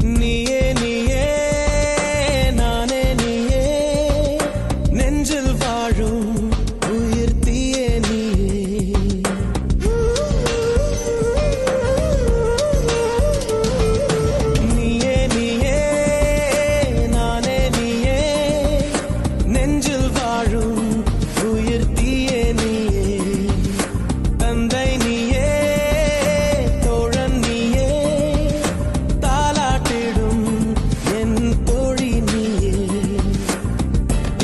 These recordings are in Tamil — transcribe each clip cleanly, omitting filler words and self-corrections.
நீயே நீயே நானே நீயே நெஞ்சில் வாழும் உயிர் தீயே நீயே நீயே நானே நீயே நெஞ்சில் வாழும் உயிர் தீயே நீயே தந்தை நீயே தோழன் நீயே தாலாட்டிடும் என் தோழி நீயே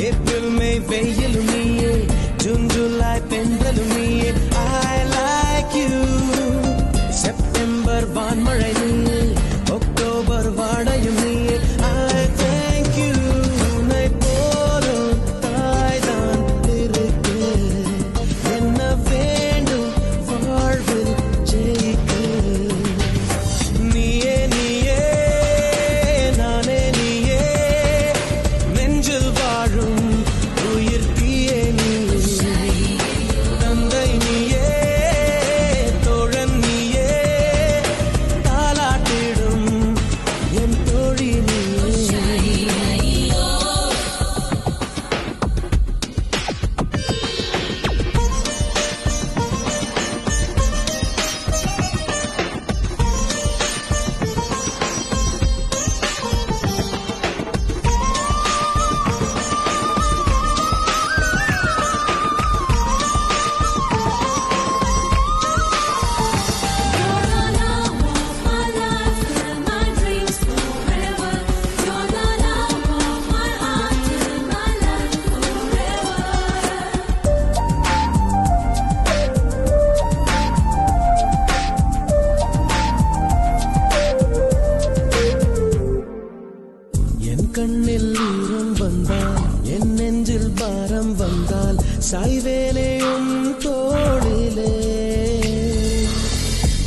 ஏப்ரல் மே வெயிலும் நீயே ஜூன் ஜூலை தென்றலும் நீயே I like you செப்டம்பர் வான்மழை நீயே அக்டோபர் வாடையும் நீயே I thank you உன்னை போலும் தாய்தான் இருக்கு என்ன வேண்டும் வாழ்வில் ஜெயிக்க நீயே நீயே நானே நீயே நெஞ்சில் வாழும் உயிர் தீயே நீயே தந்தை நீயே தோழன் நீயே தாலாட்டிடும் என் தோழி நீயே என் கண்ணில் ஈரம் வந்தால் என் நெஞ்சில் பாரம் வந்தால் சாய்வேலையும் தோளிலே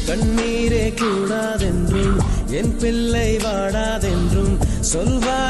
கண்ணீரே கூடாதென்றும் என் பிள்ளை வாடாதென்றும் சொல்வார்